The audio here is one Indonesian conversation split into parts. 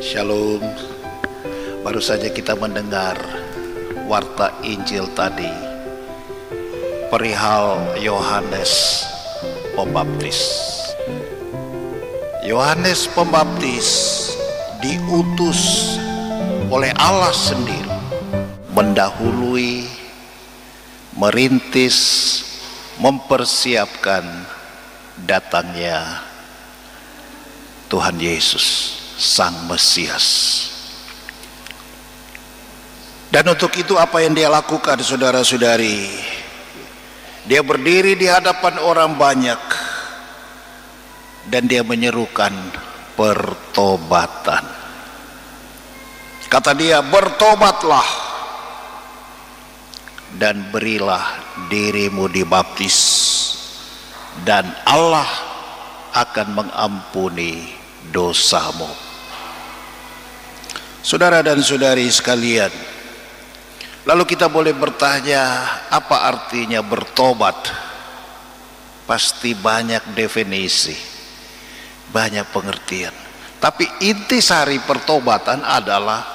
Shalom. Baru saja kita mendengar warta Injil tadi perihal Yohanes Pembaptis. Yohanes Pembaptis diutus oleh Allah sendiri mendahului, merintis, mempersiapkan datangnya Tuhan Yesus, Sang Mesias. Dan untuk itu apa yang dia lakukan, saudara-saudari? Dia berdiri di hadapan orang banyak dan dia menyerukan pertobatan. Kata dia, bertobatlah dan berilah dirimu dibaptis, dan Allah akan mengampuni dosamu. Saudara dan saudari sekalian, lalu kita boleh bertanya, apa artinya bertobat? Pasti banyak definisi, banyak pengertian. Tapi intisari pertobatan adalah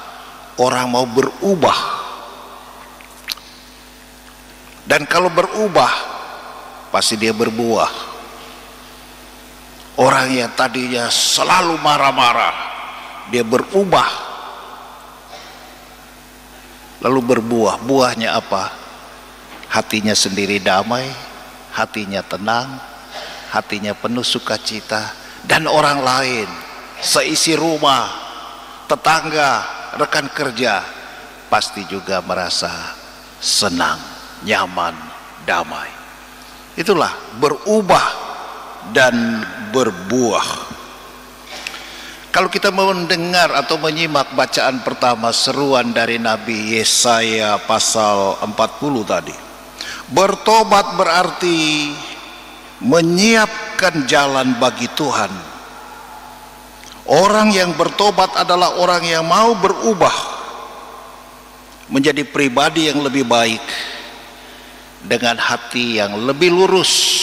orang mau berubah. Dan kalau berubah, pasti dia berbuah. Orang yang tadinya selalu marah-marah, dia berubah lalu berbuah. Buahnya apa? Hatinya sendiri damai, hatinya tenang, hatinya penuh sukacita, dan orang lain, seisi rumah, tetangga, rekan kerja pasti juga merasa senang, nyaman, damai. Itulah berubah dan berbuah. Kalau kita mendengar atau menyimak bacaan pertama, seruan dari Nabi Yesaya pasal 40 tadi, bertobat berarti menyiapkan jalan bagi Tuhan. Orang yang bertobat adalah orang yang mau berubah menjadi pribadi yang lebih baik, dengan hati yang lebih lurus.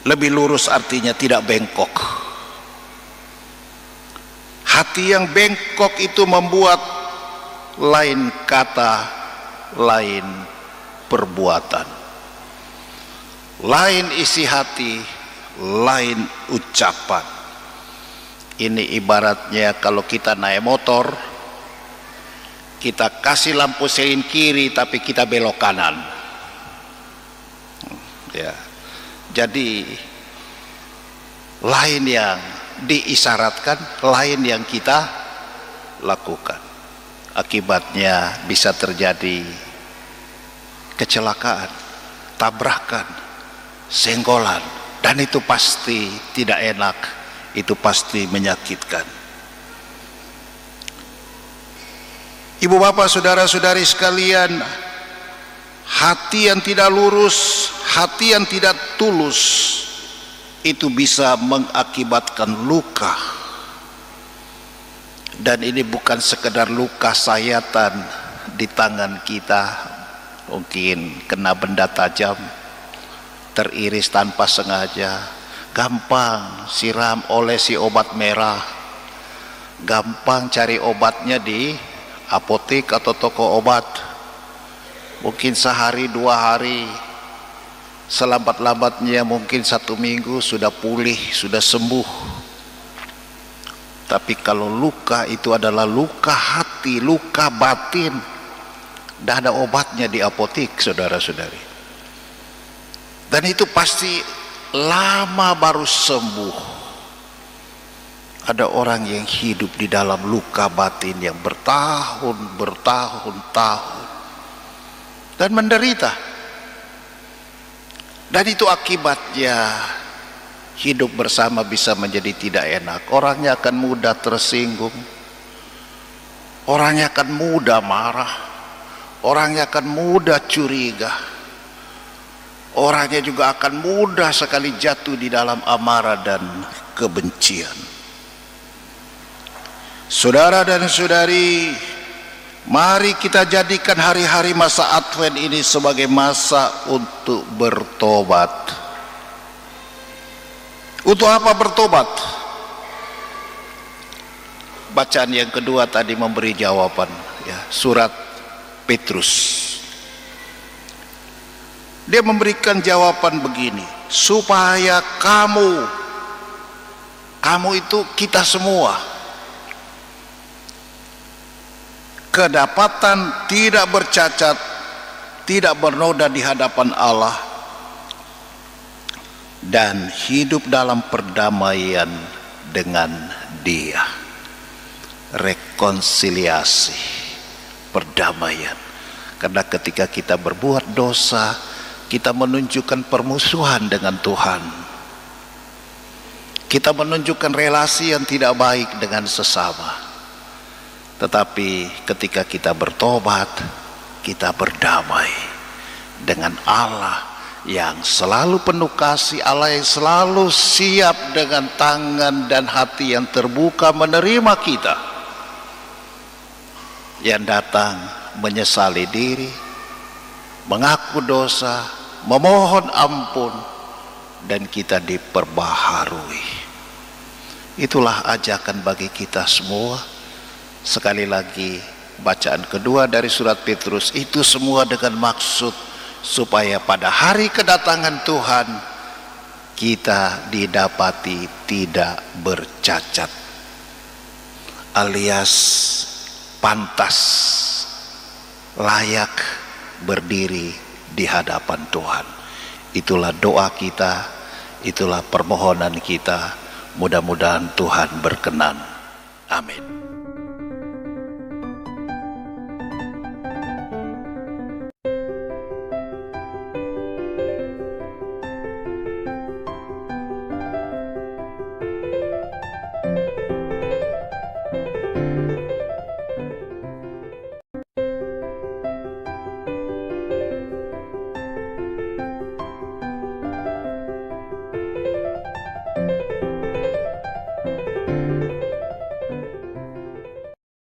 Lebih lurus artinya tidak bengkok. Hati yang bengkok itu membuat lain kata, lain perbuatan, lain isi hati, lain ucapan. Ini ibaratnya kalau kita naik motor, kita kasih lampu sein kiri tapi kita belok kanan. Ya. Jadi lain yang diisyaratkan, lain yang kita lakukan. Akibatnya bisa terjadi kecelakaan, tabrakan, senggolan, dan itu pasti tidak enak, itu pasti menyakitkan. Ibu bapak, saudara-saudari sekalian, hati yang tidak lurus, hati yang tidak tulus, itu bisa mengakibatkan luka. Dan ini bukan sekedar luka sayatan di tangan kita, mungkin kena benda tajam, teriris tanpa sengaja, gampang siram olesi obat merah, gampang cari obatnya di apotek atau toko obat, mungkin sehari dua hari, selambat-lambatnya mungkin 1 minggu sudah pulih, sudah sembuh. Tapi kalau luka itu adalah luka hati, luka batin, tidak ada obatnya di apotek, saudara-saudari. Dan itu pasti lama baru sembuh. Ada orang yang hidup di dalam luka batin yang bertahun-tahun dan menderita. Dan itu akibatnya hidup bersama bisa menjadi tidak enak. Orangnya akan mudah tersinggung, orangnya akan mudah marah, orangnya akan mudah curiga, orangnya juga akan mudah sekali jatuh di dalam amarah dan kebencian. Saudara dan saudari, mari kita jadikan hari-hari masa Advent ini sebagai masa untuk bertobat. Untuk apa bertobat? bacaan yang kedua tadi memberi jawaban, ya, surat Petrus. Dia memberikan jawaban begini, supaya kamu itu kita semua kedapatan tidak bercacat, tidak bernoda di hadapan Allah, dan hidup dalam perdamaian dengan Dia. Rekonsiliasi, perdamaian. Karena ketika kita berbuat dosa, kita menunjukkan permusuhan dengan Tuhan. Kita menunjukkan relasi yang tidak baik dengan sesama. Tetapi ketika kita bertobat, kita berdamai dengan Allah yang selalu penuh kasih, Allah yang selalu siap dengan tangan dan hati yang terbuka menerima kita, yang datang menyesali diri, mengaku dosa, memohon ampun, dan kita diperbaharui. Itulah ajakan bagi kita semua. Sekali lagi, bacaan kedua dari surat Petrus itu semua dengan maksud supaya pada hari kedatangan Tuhan kita didapati tidak bercacat, alias pantas, layak berdiri di hadapan Tuhan. Itulah doa kita, itulah permohonan kita. Mudah-mudahan Tuhan berkenan. Amin.